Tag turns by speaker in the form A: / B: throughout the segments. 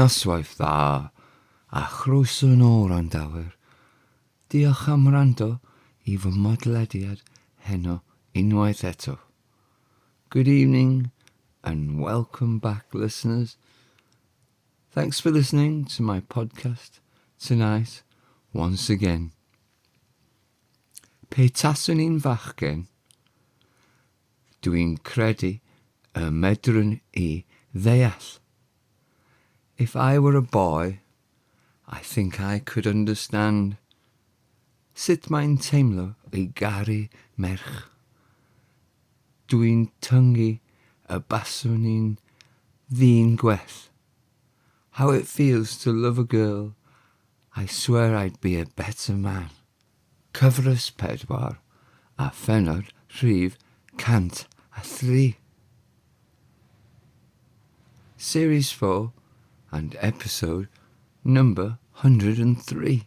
A: Noswaith dda, a chroeso nôl randawyr. Diolch am wrando I fy modlediad heno unwaith eto. Good evening and welcome back, listeners. Thanks for listening to my podcast tonight once again. Pe taswn i'n fachgen, dwi'n credu y medrwn I ddeall. If I were a boy, I think I could understand sut mae'n teimlo I garu merch. Dwi'n tyngu y baswn i'n ddyn gwell. How it feels to love a girl, I swear I'd be a better man. Cyfres 4 a phenod rhif 103. Series 4 and episode number 103.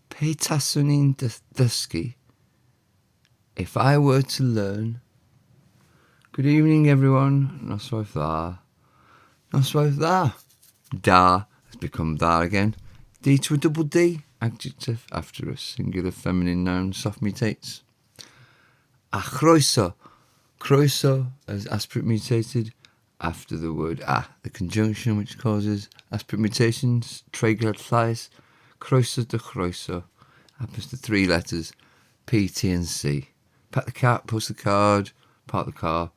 A: Pe taswn i'n dysgu, if I were to learn. Good evening, everyone. Noswaith dda. Noswaith dda. Da has become dda again. D to a double D, adjective after a singular feminine noun, soft mutates. A chroeso. Croeso as aspirate mutated after the word a, the conjunction which causes aspirate mutations, treiglad llais, croeso de chroeso, happens to 3 letters, P, T and C. Pat the cat, post the card, park the car.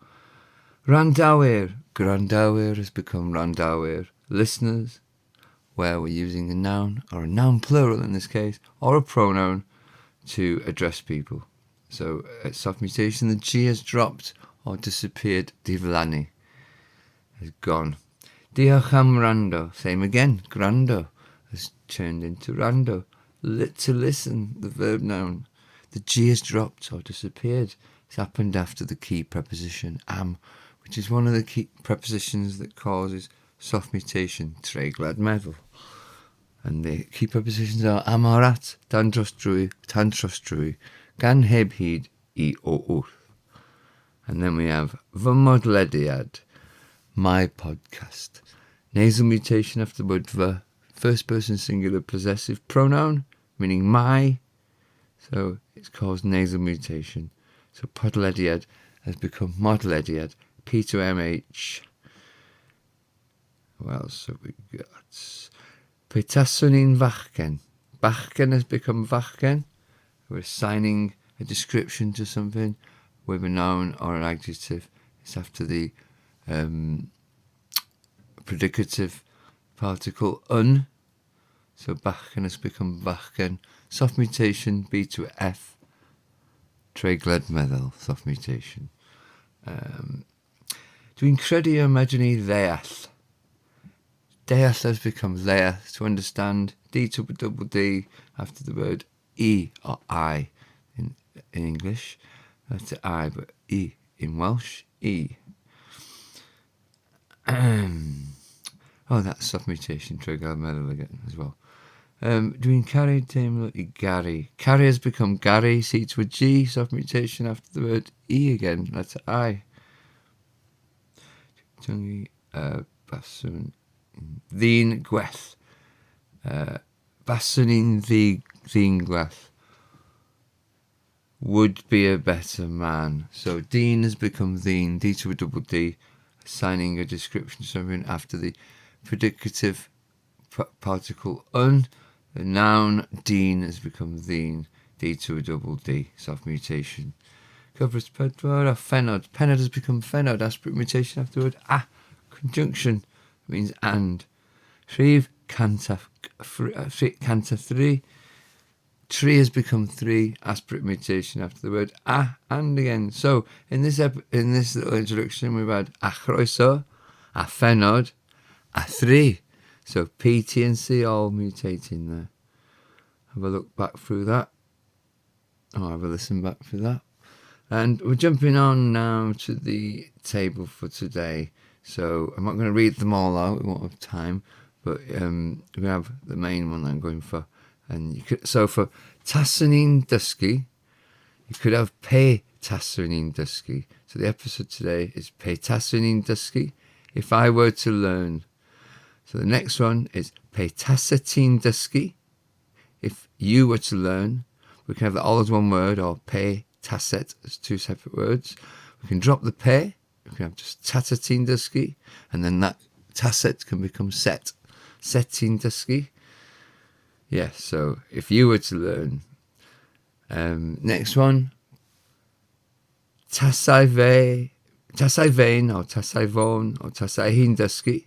A: Randawyr, grandawyr has become randawyr. Listeners, where we're using a noun, or a noun plural in this case, or a pronoun to address people. So at soft mutation, the G has dropped or disappeared. Diflannu has gone. Diolch am rando, same again. Grando has turned into rando. To listen, the verb noun. The G has dropped or disappeared. It's happened after the key preposition am, which is one of the key prepositions that causes soft mutation, treiglad meddwl. And the key prepositions are am or at, dan dros drwy, tan dros drwy, gan heb hyd I o wrth. And then we have fy modlediad, my podcast. Nasal mutation after the word fy, first person singular possessive pronoun, meaning my. So it's caused nasal mutation. So podlediad has become modlediad, P to MH. What else have we got? Pe taswn i'n fachgen. Bachgen has become fachgen. We're assigning a description to something with a noun or an adjective. It's after the predicative particle un. So bachgen has become fachgen. Soft mutation, B to F. Treiglad meddwl, soft mutation. Dwi'n credu y medrwn I ddeall. Deall has become ddeall, to understand. D to a double D after the word I or I in English. That's I, but I in Welsh. I. Oh, that's soft mutation, treiglad meddwl again as well. Dwi'n caru teimlo I garu. Caru has become Gary, C to a G, soft mutation after the word I again, letter I. Tyngu baswn ddyn gwell. Baswn i'n ddyn gwell. Would be a better man. So dyn has become ddyn, D to a double D, assigning a description to something after the predicative particle un. The noun dyn has become ddyn, D to a double D, soft mutation. Cyfres 4 a phenod. Phenod has become phenod, aspirate mutation afterward. A, conjunction, means and. Rhif 103. Tree has become 3, aspirate mutation after the word a, and again. So in this little introduction, we've had a chroeso, a phenod, a 3. So P, T and C all mutating there. Have a look back through that. Or have a listen back through that. And we're jumping on now to the table for today. So I'm not going to read them all out, we won't have time. But we have the main one that I'm going for. And you could, so for Taswn I'n Dysgu, you could have Pe Taswn I'n Dysgu. So the episode today is Pe Taswn I'n Dysgu, if I were to learn. So the next one is pe Taswn I'n Dysgu. If you were to learn, we can have that all as one word, or pe taset as two separate words. We can drop the pe, we can have just Taswn I'n Dysgu, and then that taset can become s04e103. Dysgu. Yeah, so if you were to learn. Next one, tasai fein, or tasai fon, or tasai hi'n dysgu.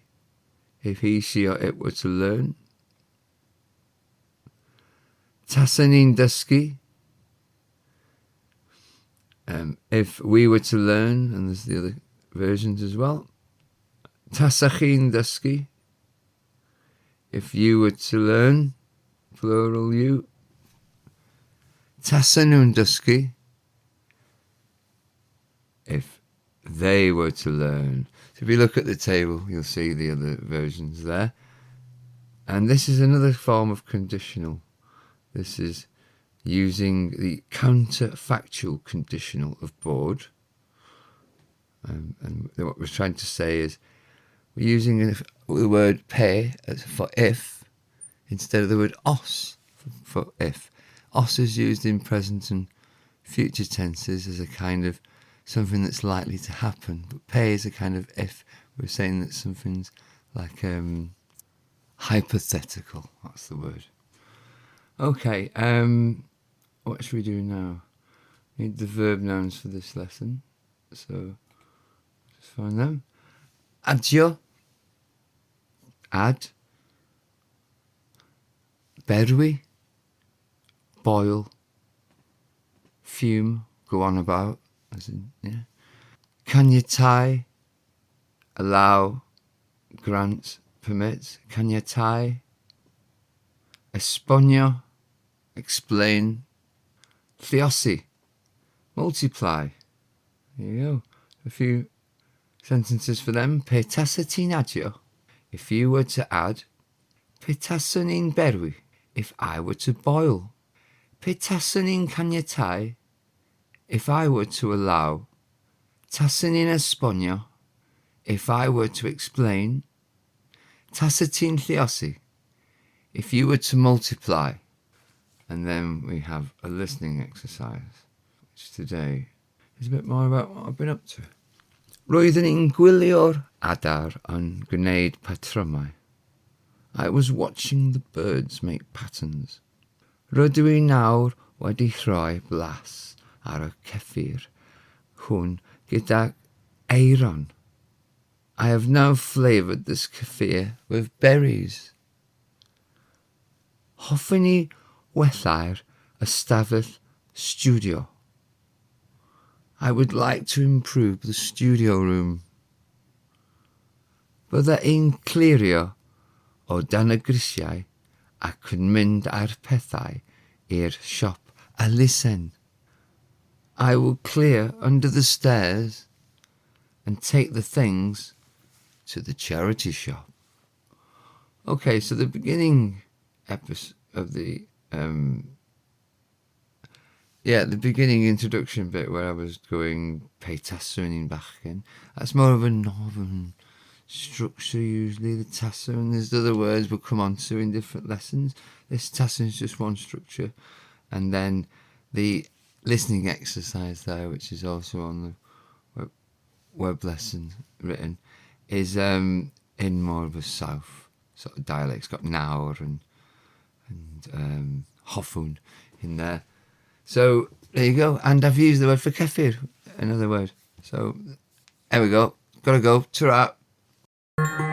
A: If he, she, or it were to learn. Taswn I'n Dysgu. If we were to learn, and there's the other versions as well. Tasach I'n Dysgu. If you were to learn, plural you. Taswn I'n Dysgu. If they were to learn. So if you look at the table, you'll see the other versions there. And this is another form of conditional. This is using the counterfactual conditional of board. And what we're trying to say is we're using the word pe for if instead of the word os for if. Os is used in present and future tenses as a kind of something that's likely to happen, but pe is a kind of if. We're saying that something's like hypothetical. That's the word. Okay, what should we do now? We need the verb nouns for this lesson, so just find them. Adio, add. Berwi, boil. Fume, go on about, as in, yeah. Caniatáu, allow, grant, permit. Caniatáu. Esbonio, explain. Lluosi, multiply. There you go. A few sentences for them. Pe tasai ti'n adio? If you were to add. Pe taswn i'n berwi? If I were to boil. Pe taswn i'n caniatáu? If I were to allow. Taswn i'n esbonio? If I were to explain. Tasai ti'n lluosi? If you were to multiply. And then we have a listening exercise, which today is a bit more about what I've been up to. Roeddwn i'n gwylio'r adar yn gwneud patrymau. I was watching the birds make patterns. Rydw i nawr wedi rhoi blas ar y ceffyr hwn gyda eiron. I have now flavoured this kefir with berries. Hoffwn i wellau'r ystafell studio. I would like to improve the studio room. Bydda i'n clirio o dan y grisiau ac yn mynd â'r pethau i'r siop elusen. I will clear under the stairs and take the things to the charity shop. Okay, so the beginning episode of the the beginning introduction bit where I was going pe Taswn I'n Bachgen, that's more of a northern structure usually. The Taswn, there's other words we'll come on to in different lessons. This Taswn is just one structure, and then the listening exercise there, which is also on the web lesson written, is in more of a south sort of dialect. It's got nawr and hoffwn in there. So there you go. And I've used the word for kefir, another word. So there we go. Gotta go. Ta-ra.